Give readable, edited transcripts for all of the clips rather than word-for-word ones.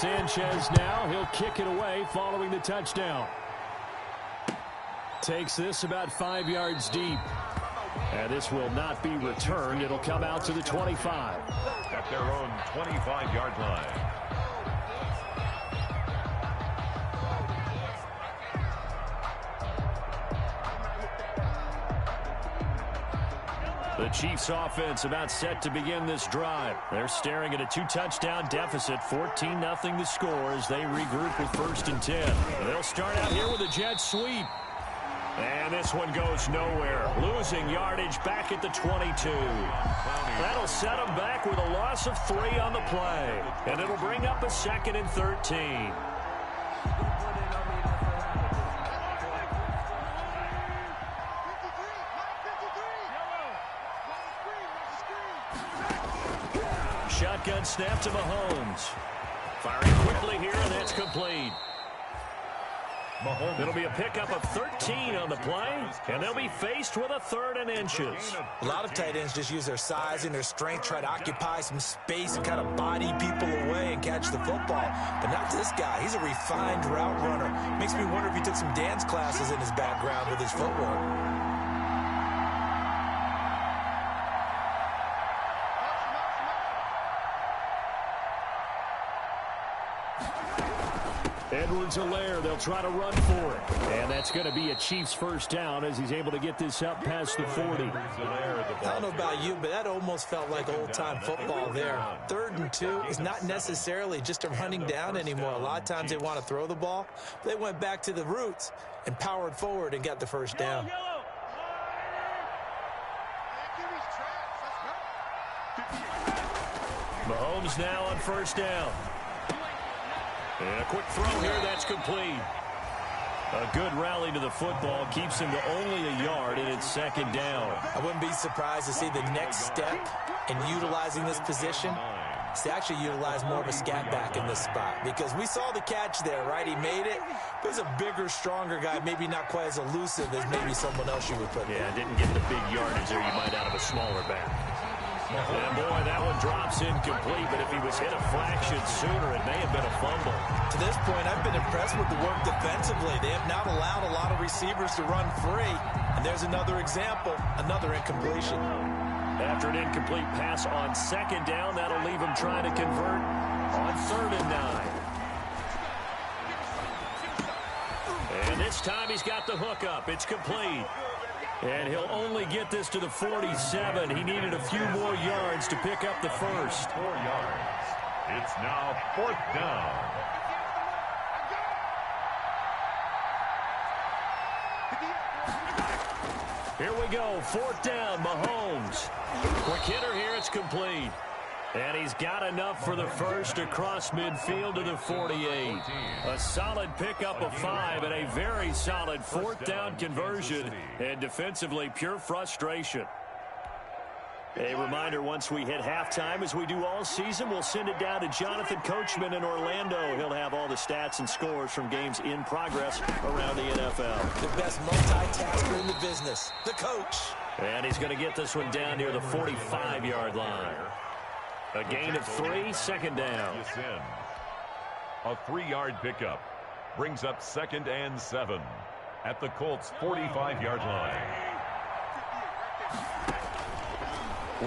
Sanchez now. He'll kick it away following the touchdown. Takes this about 5 yards deep. And this will not be returned. It'll come out to the 25. At their own 25-yard line. The Chiefs offense about set to begin this drive. They're staring at a 2-touchdown deficit, 14-0 the score as they regroup with 1st and 10. They'll start out here with a jet sweep. And this one goes nowhere. Losing yardage back at the 22. That'll set them back with a loss of 3 on the play. And it'll bring up a 2nd and 13. Shotgun snap to Mahomes. Firing quickly here, and that's complete. It'll be a pickup of 13 on the play, and they'll be faced with a 3rd and inches. A lot of tight ends just use their size and their strength, try to occupy some space and kind of body people away and catch the football. But not this guy. He's a refined route runner. Makes me wonder if he took some dance classes in his background with his footwork. Edwards-Helaire, they'll try to run for it. And that's going to be a Chiefs first down as he's able to get this up past the 40. I don't know about you, but that almost felt like old-time football there. 3rd and 2 is not necessarily just a running down anymore. A lot of times they want to throw the ball. They went back to the roots and powered forward and got the first down. Mahomes now on 1st down. And a quick throw here, that's complete. A good rally to the football keeps him to only a yard, and it's 2nd down. I wouldn't be surprised to see the next step in utilizing this position is to actually utilize more of a scat back in this spot, because we saw the catch there, right? He made it, but he's a bigger, stronger guy, maybe not quite as elusive as maybe someone else you would put there. Yeah, didn't get the big yardage there you might out of a smaller back. And boy, that one drops incomplete, but if he was hit a fraction sooner, it may have been a fumble. To this point, I've been impressed with the work defensively. They have not allowed a lot of receivers to run free. And there's another example, another incompletion. After an incomplete pass on 2nd down, that'll leave him trying to convert on 3rd and 9. And this time he's got the hook up. It's complete. And he'll only get this to the 47. He needed a few more yards to pick up the first. 4 yards. It's now 4th down. Here we go. 4th down, Mahomes. Quick hitter here. It's complete. And he's got enough for the first across midfield to the 48. A solid pickup of 5 and a very solid 4th down conversion. And defensively, pure frustration. A reminder, once we hit halftime, as we do all season, we'll send it down to Jonathan Coachman in Orlando. He'll have all the stats and scores from games in progress around the NFL. The best multitasker in the business, the coach. And he's going to get this one down near the 45-yard line. A gain of 3, 2nd down. A 3-yard pickup brings up 2nd and 7 at the Colts' 45-yard line.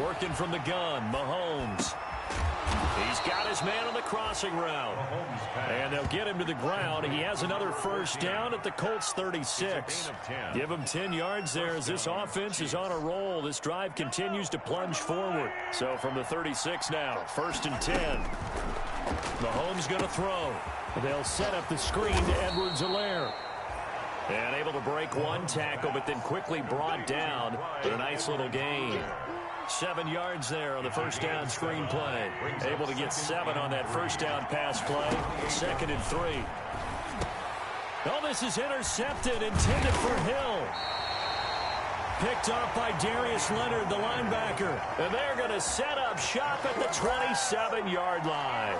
Working from the gun, Mahomes. He's got his man on the crossing route. And they'll get him to the ground. He has another first down at the Colts' 36. Give him 10 yards there as this offense is on a roll. This drive continues to plunge forward. So from the 36 now, 1st and 10. Mahomes going to throw. They'll set up the screen to Edwards-Helaire. And able to break one tackle, but then quickly brought down for a nice little gain. 7 yards there on the first down screen play. Able to get 7 on that first down pass play. 2nd and 3. Oh, this is intercepted, intended for Hill. Picked off by Darius Leonard, the linebacker. And they're going to set up shop at the 27-yard line.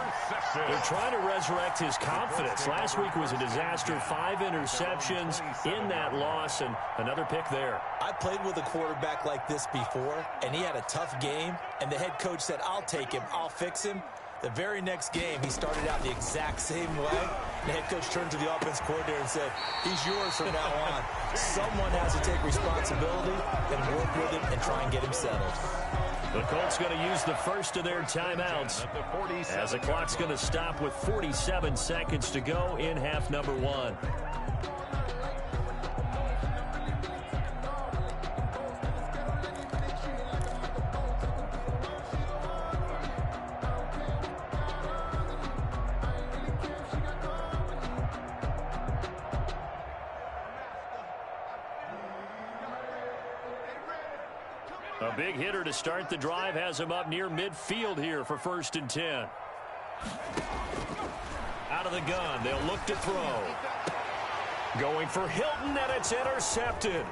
They're trying to resurrect his confidence. Last week was a disaster. 5 interceptions in that loss, and another pick there. I played with a quarterback like this before, and he had a tough game, and the head coach said, I'll take him, I'll fix him. The very next game, he started out the exact same way. The head coach turned to the offense coordinator and said, he's yours from now on. Someone has to take responsibility and work with him and try and get him settled. The Colts going to use the first of their timeouts as the clock's going to stop with 47 seconds to go in half number 1. A big hitter to start the drive has him up near midfield here for 1st and 10. Out of the gun, they'll look to throw. Going for Hilton, and it's intercepted.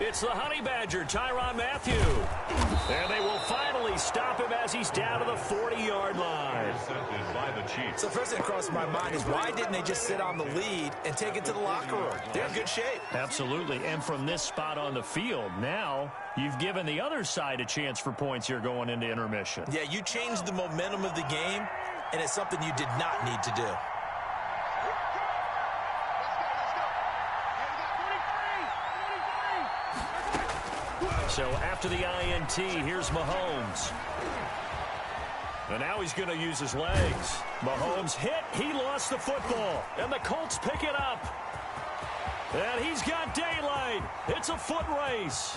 It's the Honey Badger, Tyrann Mathieu. And they will finally stop him as he's down to the 40-yard line. So the first thing that crossed my mind is why didn't they just sit on the lead and take it to the locker room? They're in good shape. Absolutely. And from this spot on the field, now you've given the other side a chance for points here going into intermission. Yeah, you changed the momentum of the game, and it's something you did not need to do. So after the INT, here's Mahomes. And now he's going to use his legs. Mahomes hit. He lost the football. And the Colts pick it up. And he's got daylight. It's a foot race.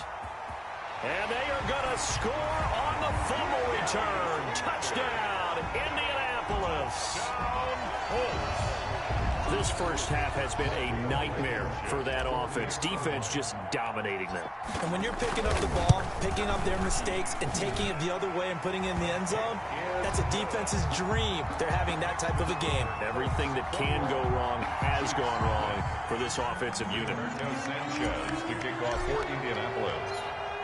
And they are going to score on the fumble return. Touchdown, Indianapolis. This first half has been a nightmare for that offense. Defense just dominating them. And when you're picking up the ball, picking up their mistakes, and taking it the other way and putting it in the end zone, that's a defense's dream. They're having that type of a game. Everything that can go wrong has gone wrong for this offensive unit. Sanchez to kick off for Indianapolis.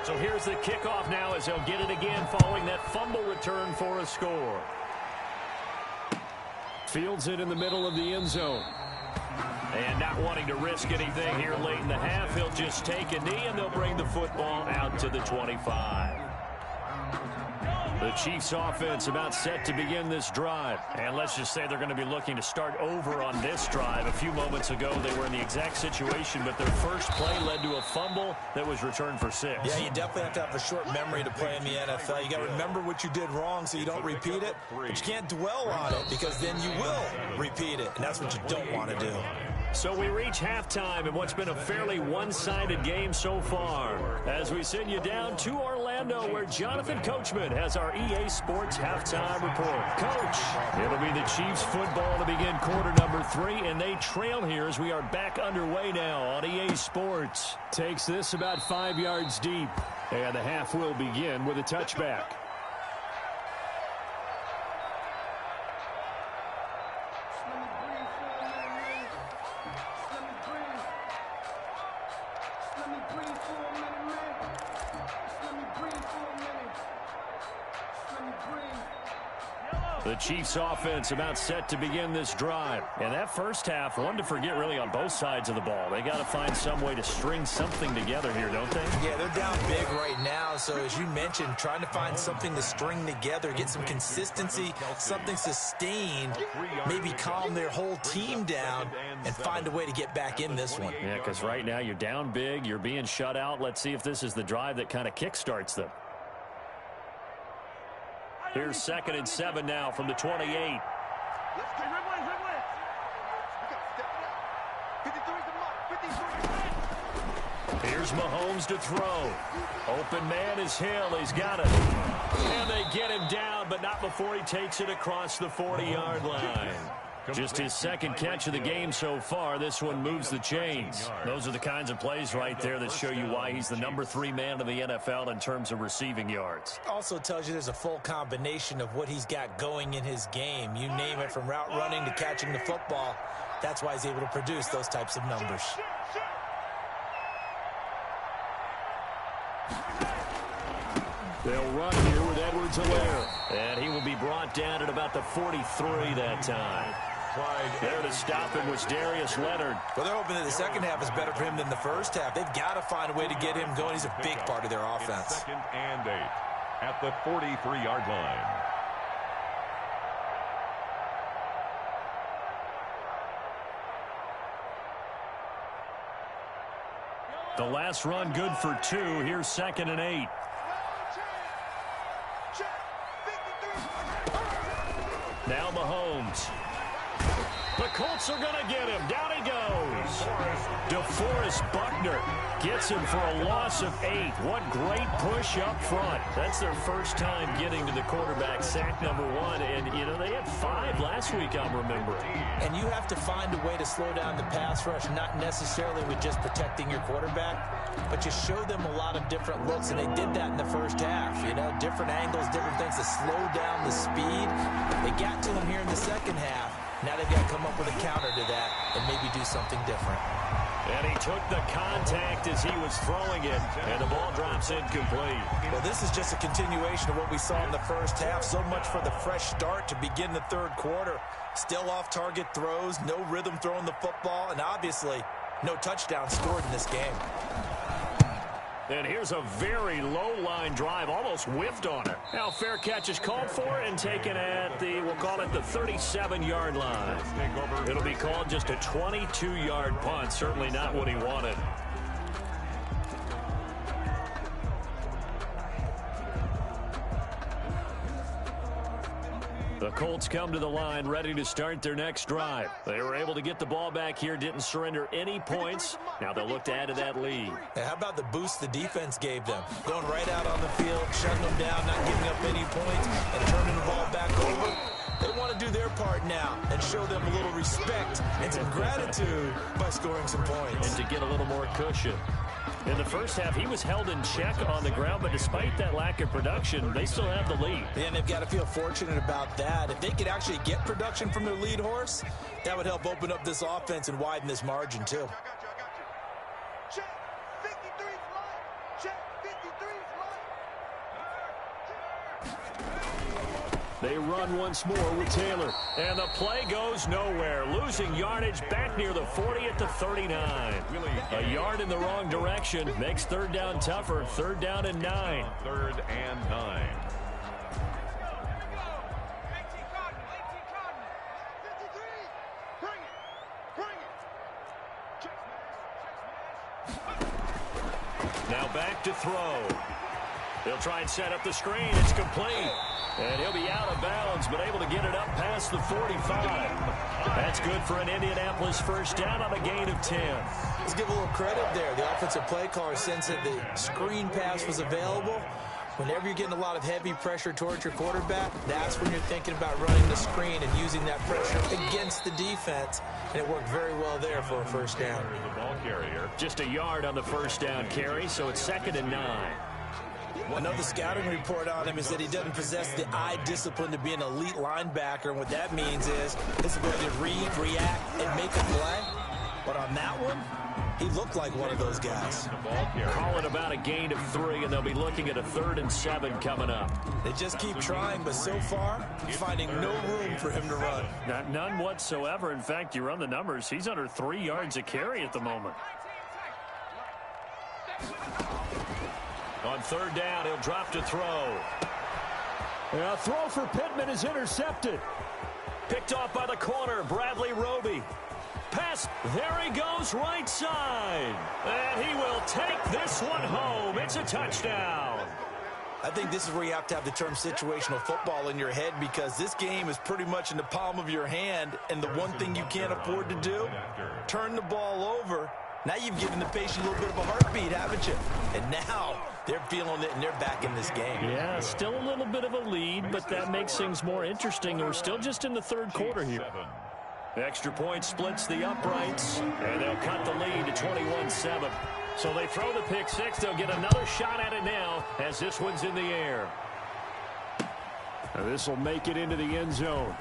So here's the kickoff now as they'll get it again following that fumble return for a score. Fields it in the middle of the end zone. And not wanting to risk anything here late in the half, he'll just take a knee and they'll bring the football out to the 25. The Chiefs offense about set to begin this drive. And let's just say they're going to be looking to start over on this drive. A few moments ago, they were in the exact situation, but their first play led to a fumble that was returned for 6. Yeah, you definitely have to have a short memory to play in the NFL. You got to remember what you did wrong so you don't repeat it, but you can't dwell on it because then you will repeat it, and that's what you don't want to do. So we reach halftime in what's been a fairly one-sided game so far. As we send you down to Orlando, where Jonathan Coachman has our EA Sports halftime report. Coach, it'll be the Chiefs football to begin quarter number 3, and they trail here as we are back underway now on EA Sports. Takes this about 5 yards deep, and the half will begin with a touchback. The Chiefs offense about set to begin this drive. And that first half, one to forget really on both sides of the ball. They got to find some way to string something together here, don't they? Yeah, they're down big right now. So as you mentioned, trying to find something to string together, get some consistency, something sustained, maybe calm their whole team down and find a way to get back in this one. Yeah, because right now you're down big, you're being shut out. Let's see if this is the drive that kind of kickstarts them. Here's 2nd and 7 now from the 28. Here's Mahomes to throw. Open man is Hill. He's got it. And they get him down, but not before he takes it across the 40-yard line. Just his second catch of the game so far. This one moves the chains. Those are the kinds of plays right there that show you why he's the number 3 man in the NFL in terms of receiving yards. Also tells you there's a full combination of what he's got going in his game. You name it, from route running to catching the football. That's why he's able to produce those types of numbers. They'll run here with Edwards-Helaire. And he will be brought down at about the 43 that time. There to stop him was Darius Leonard. Well, they're hoping that the second half is better for him than the first half. They've got to find a way to get him going. He's a big part of their offense. 2nd and 8 at the 43-yard line. The last run good for 2. Here's 2nd and 8. Now Mahomes. The Colts are going to get him. Down he goes. DeForest Buckner gets him for a loss of 8. What great push up front. That's their first time getting to the quarterback, sack number 1. And, you know, they had 5 last week, I'm remembering. And you have to find a way to slow down the pass rush, not necessarily with just protecting your quarterback, but you show them a lot of different looks, and they did that in the first half. You know, different angles, different things to slow down the speed. They got to him here in the second half. Now they've got to come up with a counter to that and maybe do something different. And he took the contact as he was throwing it, and the ball drops incomplete. Well, this is just a continuation of what we saw in the first half. So much for the fresh start to begin the third quarter. Still off-target throws, no rhythm throwing the football, and obviously no touchdown scored in this game. And here's a very low-line drive, almost whiffed on it. Now fair catch is called for and taken at the, we'll call it the 37-yard line. It'll be called just a 22-yard punt, certainly not what he wanted. The Colts come to the line ready to start their next drive. They were able to get the ball back here, didn't surrender any points. Now they'll look to add to that lead. Now, how about the boost the defense gave them? Going right out on the field, shutting them down, not giving up any points, and turning the ball back over. They want to do their part now and show them a little respect and some gratitude by scoring some points. And to get a little more cushion. In the first half, he was held in check on the ground, but despite that lack of production, they still have the lead. And they've got to feel fortunate about that. If they could actually get production from their lead horse, that would help open up this offense and widen this margin, too. Check 53's line. Check 53's line. They run once more with Taylor. And the play goes nowhere. Losing yardage back near the 40 at the 39. A yard in the wrong direction makes third down tougher. 3rd down and 9. 3rd and 9. Now back to throw. He'll try and set up the screen. It's complete. And he'll be out of bounds, but able to get it up past the 45. That's good for an Indianapolis first down on a gain of 10. Let's give a little credit there. The offensive play caller sense that the screen pass was available. Whenever you're getting a lot of heavy pressure towards your quarterback, that's when you're thinking about running the screen and using that pressure against the defense. And it worked very well there for a first down. The ball carrier. Just a yard on the first down carry, so it's 2nd and 9. Another scouting report on him is that he doesn't possess the eye discipline to be an elite linebacker. And what that means is his ability to read, react, and make a play. But on that one, he looked like one of those guys. Call it about a gain of 3, and they'll be looking at a 3rd and 7 coming up. They just keep trying, but so far, finding no room for him to run. None whatsoever. In fact, you run the numbers. He's under 3 yards a carry at the moment. On 3rd down, he'll drop to throw. A throw for Pittman is intercepted. Picked off by the corner, Bradley Roby. Pass, there he goes, right side. And he will take this one home. It's a touchdown. I think this is where you have to have the term situational football in your head, because this game is pretty much in the palm of your hand, and the one thing you can't afford to do, turn the ball over. Now you've given the patient a little bit of a heartbeat, haven't you? And now they're feeling it, and they're back in this game. Yeah, still a little bit of a lead, but that makes things more interesting. We're still just in the 3rd quarter here. Extra point splits the uprights, and they'll cut the lead to 21-7. So they throw the pick 6. They'll get another shot at it now as this one's in the air. This will make it into the end zone.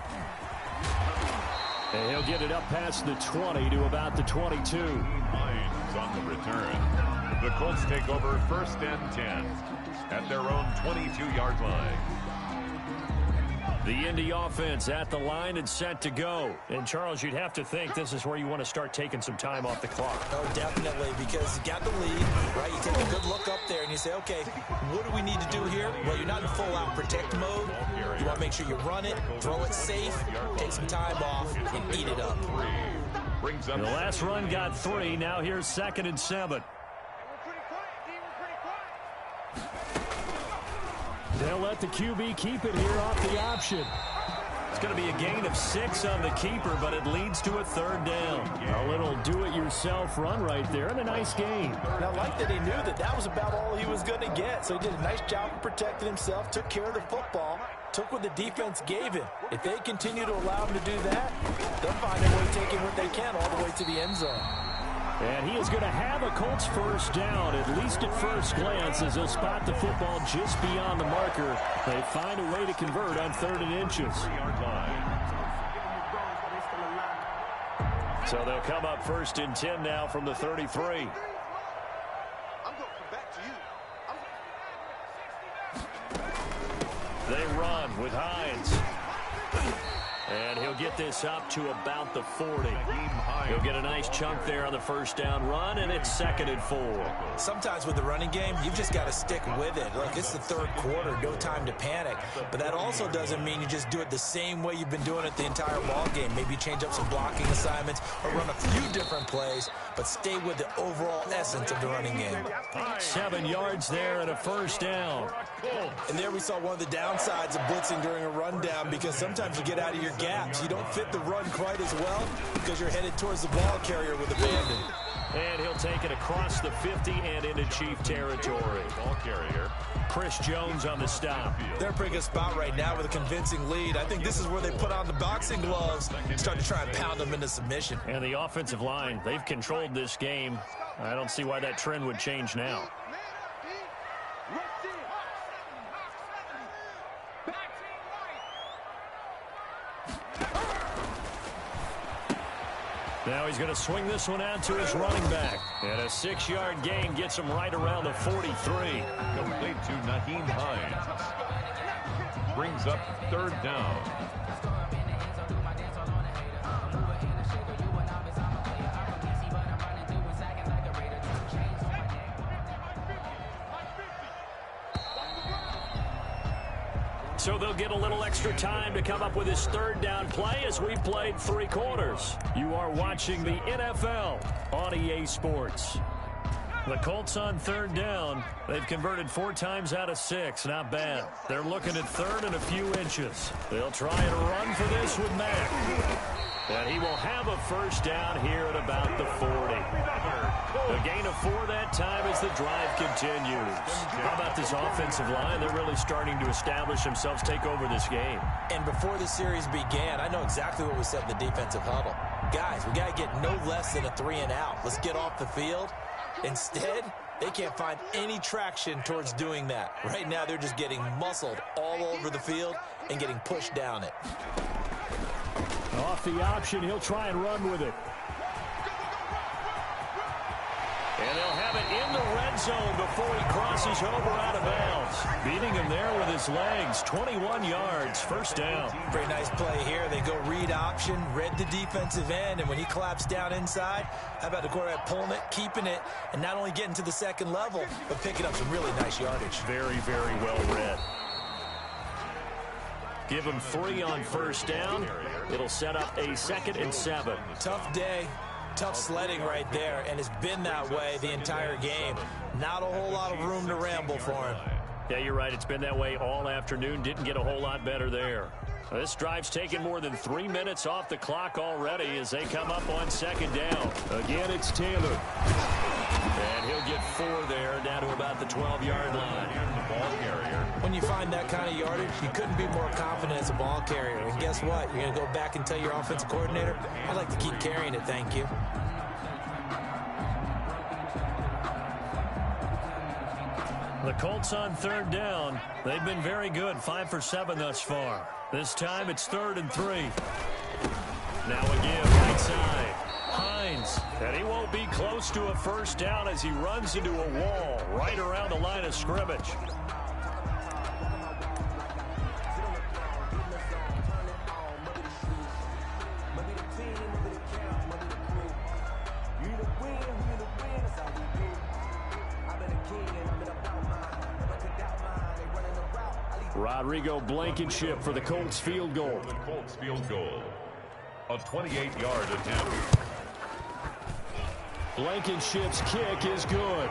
And he'll get it up past the 20 to about the 22. Hines on the return. The Colts take over 1st and 10 at their own 22-yard line. The Indy offense at the line and set to go. And, Charles, you'd have to think this is where you want to start taking some time off the clock. Oh, definitely, because you got the lead, right? You take a good look up there and you say, okay, what do we need to do here? Well, you're not in full-out protect mode. You want to make sure you run it, throw it safe, take some time off, and eat it up. The last run got 3. Now here's 2nd and 7. They'll let the QB keep it here off the option. It's going to be a gain of 6 on the keeper, but it leads to a 3rd down. A little do-it-yourself run right there, and a nice gain. And I like that he knew that that was about all he was going to get, so he did a nice job of protecting himself, took care of the football, took what the defense gave him. If they continue to allow him to do that, they'll find a way taking what they can all the way to the end zone. And he is going to have a Colts 1st down, at least at first glance, as he'll spot the football just beyond the marker. They find a way to convert on 3rd and inches. So they'll come up 1st and 10 now from the 33. I'm going to come back to you. They run with Hines. And he'll get this up to about the 40. He'll get a nice chunk there on the 1st down run, and it's 2nd and 4. Sometimes with the running game, you've just got to stick with it. Look, it's the 3rd quarter, no time to panic. But that also doesn't mean you just do it the same way you've been doing it the entire ball game. Maybe change up some blocking assignments or run a few different plays, but stay with the overall essence of the running game. 7 yards there and a 1st down. And there we saw one of the downsides of blitzing during a rundown, because sometimes you get out of your gaps. You don't fit the run quite as well because you're headed towards the ball carrier with abandon. And he'll take it across the 50 and into Chief territory. Ball carrier. Chris Jones on the stop. They're in a pretty good spot right now with a convincing lead. I think this is where they put on the boxing gloves and start to try and pound them into submission. And the offensive line, they've controlled this game. I don't see why that trend would change now. Now he's going to swing this one out to his running back. And a 6-yard gain gets him right around the 43. Complete to Nyheim Hines. Brings up 3rd down. So they'll get a little extra time to come up with his 3rd down play as we played 3 quarters. You are watching the NFL on EA Sports. The Colts on 3rd down. They've converted 4 times out of 6. Not bad. They're looking at 3rd and a few inches. They'll try and run for this with Mack. And he will have a 1st down here at about the 40. A gain of 4 that time as the drive continues. How about this offensive line? They're really starting to establish themselves, take over this game. And before the series began, I know exactly what we said in the defensive huddle. Guys, we got to get no less than a 3 and out. Let's get off the field. Instead, they can't find any traction towards doing that. Right now, they're just getting muscled all over the field and getting pushed down it. Off the option, he'll try and run with it. And they'll have it in the red zone before he crosses over out of bounds. Beating him there with his legs. 21 yards, 1st down. Pretty nice play here. They go read option, read the defensive end, and when he collapsed down inside, how about the quarterback pulling it, keeping it, and not only getting to the 2nd level, but picking up some really nice yardage. Very, very well read. Give him 3 on 1st down. It'll set up a 2nd and 7. Tough day. Tough sledding right there, and it's been that way the entire game. Not a whole lot of room to ramble for him. Yeah, you're right. It's been that way all afternoon. Didn't get a whole lot better there. This drive's taken more than 3 minutes off the clock already as they come up on 2nd down. Again, it's Taylor. And he'll get 4 there, down to about the 12-yard line. The ball carrier. When you find that kind of yardage, you couldn't be more confident as a ball carrier. And guess what? You're going to go back and tell your offensive coordinator, I'd like to keep carrying it, thank you. The Colts on 3rd down. They've been very good, 5 for 7 thus far. This time it's 3rd and 3. Now again, right side. Hines, and he won't be close to a 1st down as he runs into a wall right around the line of scrimmage. Rodrigo Blankenship for the Colts field goal. The Colts field goal. A 28-yard attempt. Blankenship's kick is good.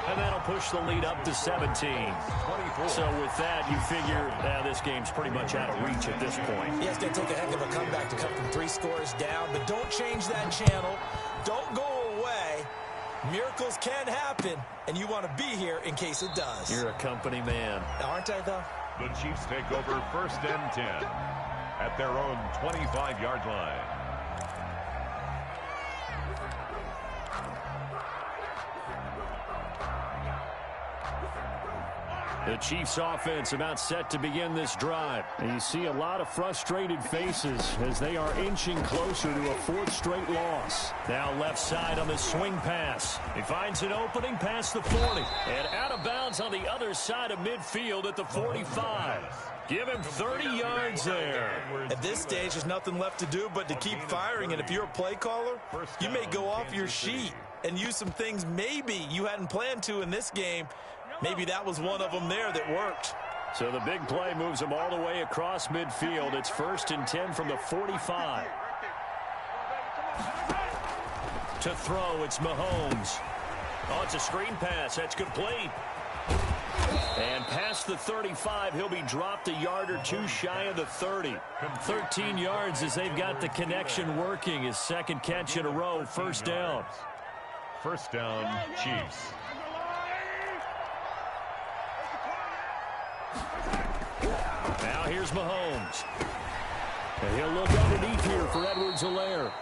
And that'll push the lead up to 17. 24. So with that, you figure this game's pretty much out of reach at this point. Yeah, it's going to take a heck of a comeback to come from 3 scores down, but don't change that channel. Don't go away. Miracles can happen, and you want to be here in case it does. You're a company man. Aren't I, though? The Chiefs take over 1st and 10 at their own 25-yard line. The Chiefs offense about set to begin this drive. And you see a lot of frustrated faces as they are inching closer to a 4th straight loss. Now left side on the swing pass. He finds an opening past the 40. And out of bounds on the other side of midfield at the 45. Give him 30 yards there. At this stage, there's nothing left to do but to keep firing. And if you're a play caller, you may go off your sheet and use some things maybe you hadn't planned to in this game. Maybe that was one of them there that worked. So the big play moves him all the way across midfield. It's 1st and 10 from the 45. To throw, it's Mahomes. Oh, it's a screen pass. That's complete. And past the 35, he'll be dropped a yard or 2 shy of the 30. 13 yards as they've got the connection working. His 2nd catch in a row, 1st down. 1st down, Chiefs. Now here's Mahomes. And he'll look underneath here for Edwards-Helaire.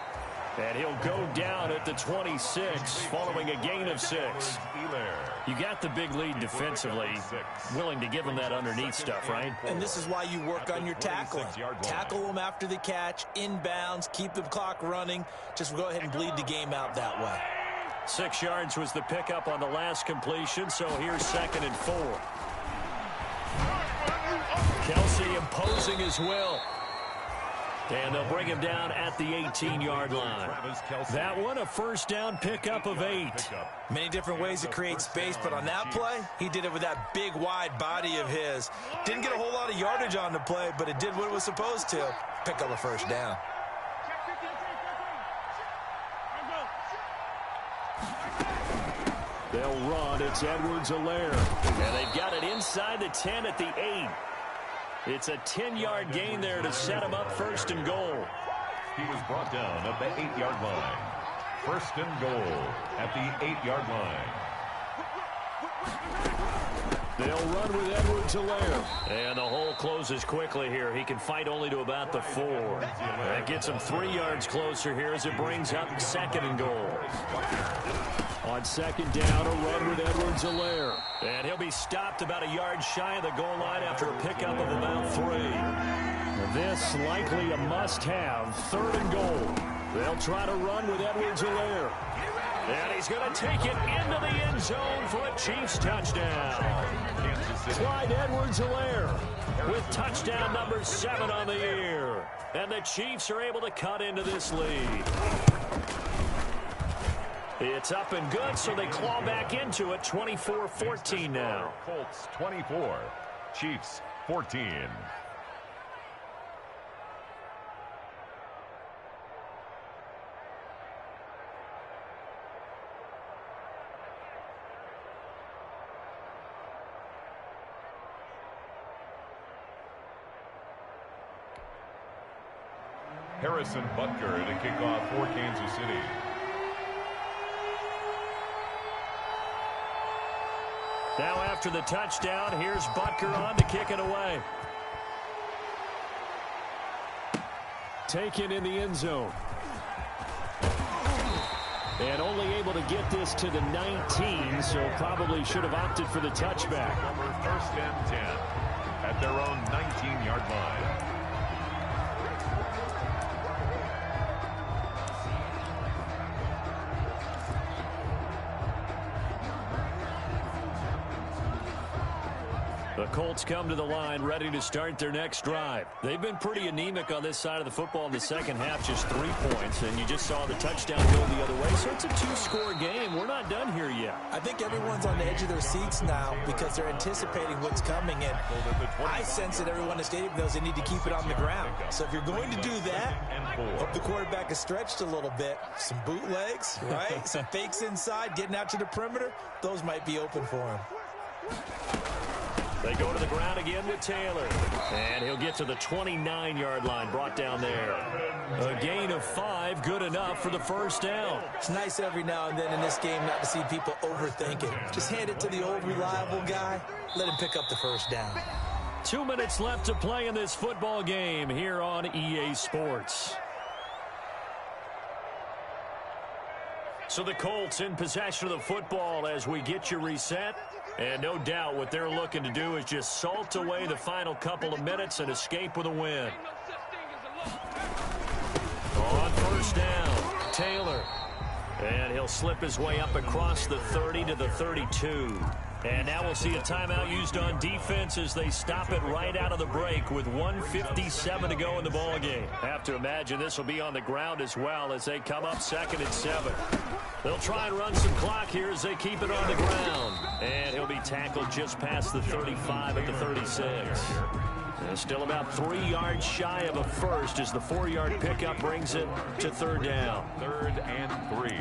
And he'll go down at the 26, following a gain of 6. You got the big lead defensively, willing to give him that underneath stuff, right? And this is why you work on your tackling. Tackle them after the catch, inbounds, keep the clock running. Just go ahead and bleed the game out that way. 6 yards was the pickup on the last completion, so here's 2nd and 4. Kelsey imposing his will. And they'll bring him down at the 18-yard line. That one, a 1st down pickup of 8. Many different ways to create space, but on that play, he did it with that big, wide body of his. Didn't get a whole lot of yardage on the play, but it did what it was supposed to. Pick up a 1st down. They'll run. It's Edwards-Helaire. And they've got it inside the 10 at the 8. It's a 10-yard gain there to set him up 1st and goal. He was brought down at the 8-yard line. 1st and goal at the 8-yard line. They'll run with Edwards-Helaire. And the hole closes quickly here. He can fight only to about the 4. That gets him 3 yards closer here as it brings up 2nd and goal. On 2nd down, a run with Edwards-Helaire. And he'll be stopped about a yard shy of the goal line after a pickup of about 3. This likely a must-have, 3rd and goal. They'll try to run with Edwards-Helaire. And he's going to take it into the end zone for a Chiefs touchdown. Clyde Edwards-Helaire with touchdown number 7 on the year. And the Chiefs are able to cut into this lead. It's up and good, so they claw back into it, 24-14 now. Colts 24, Chiefs 14. Harrison Butker to kick off for Kansas City. Now after the touchdown, here's Butker on to kick it away. Taken in the end zone. And only able to get this to the 19, so probably should have opted for the touchback. Number 1st and 10 at their own 19-yard line. The Colts come to the line ready to start their next drive. They've been pretty anemic on this side of the football in the second half, just 3 points, and you just saw the touchdown go the other way. So it's a 2-score game. We're not done here yet. I think everyone's on the edge of their seats now because they're anticipating what's coming, and I sense that everyone in the stadium knows they need to keep it on the ground. So if you're going to do that, hope the quarterback is stretched a little bit. Some bootlegs, right? Some fakes inside, getting out to the perimeter. Those might be open for him. They go to the ground again with Taylor. And he'll get to the 29-yard line, brought down there. A gain of 5, good enough for the first down. It's nice every now and then in this game not to see people overthink it. Just hand it to the old reliable guy. Let him pick up the first down. 2 minutes left to play in this football game here on EA Sports. So the Colts in possession of the football as we get you reset. And no doubt what they're looking to do is just salt away the final couple of minutes and escape with a win. On first down, Taylor. And he'll slip his way up across the 30 to the 32. And now we'll see a timeout used on defense as they stop it right out of the break with 1:57 to go in the ballgame. Have to imagine this will be on the ground as well as they come up 2nd and 7. They'll try and run some clock here as they keep it on the ground. And he'll be tackled just past the 35 at the 36. And still about 3 yards shy of a first as the 4-yard pickup brings it to 3rd down. 3rd and 3.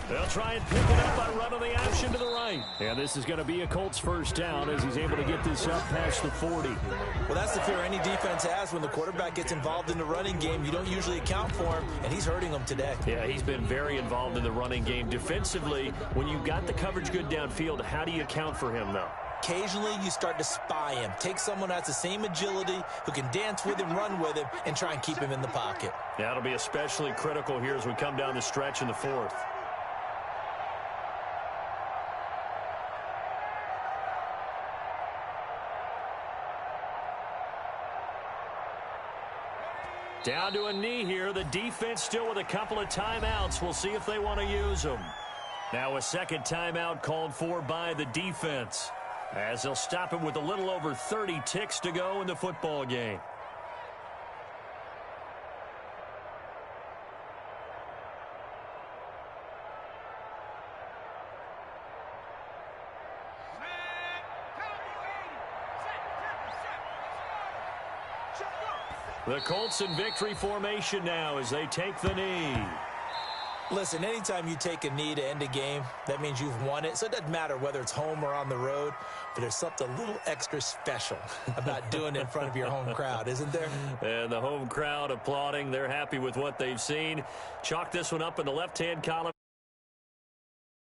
They'll try and pick it up by running the option to the right. And this is going to be a Colts first down as he's able to get this up past the 40. Well, that's the fear any defense has when the quarterback gets involved in the running game. You don't usually account for him, and he's hurting them today. Yeah, he's been very involved in the running game. Defensively, when you got the coverage good downfield, how do you account for him, though? Occasionally, you start to spy him. Take someone who has the same agility, who can dance with him, run with him, and try and keep him in the pocket. That'll be especially critical here as we come down the stretch in the 4th. Down to a knee here. The defense still with a couple of timeouts. We'll see if they want to use them. Now a second timeout called for by the defense, as they'll stop him with a little over 30 ticks to go in the football game. The Colts in victory formation now as they take the knee. Listen, anytime you take a knee to end a game, that means you've won it. So it doesn't matter whether it's home or on the road, but there's something a little extra special about doing it in front of your home crowd, isn't there? And the home crowd applauding. They're happy with what they've seen. Chalk this one up in the left-hand column.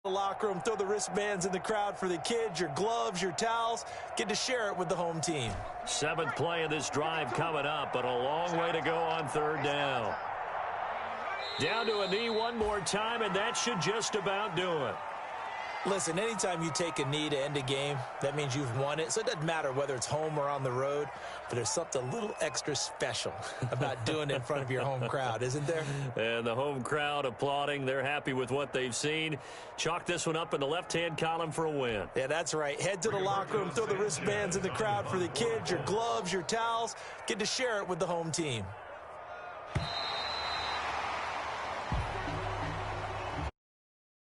The locker room, throw the wristbands in the crowd for the kids, your gloves, your towels. Get to share it with the home team. 7th play of this drive coming up, but a long way to go on 3rd down. Down to a knee one more time, and that should just about do it. Listen, anytime you take a knee to end a game, that means you've won it. So it doesn't matter whether it's home or on the road, but there's something a little extra special about doing it in front of your home crowd, isn't there? And the home crowd applauding. They're happy with what they've seen. Chalk this one up in the left-hand column for a win. Yeah, that's right. Head to the locker room, throw the wristbands in the crowd for the kids, your gloves, your towels. Get to share it with the home team.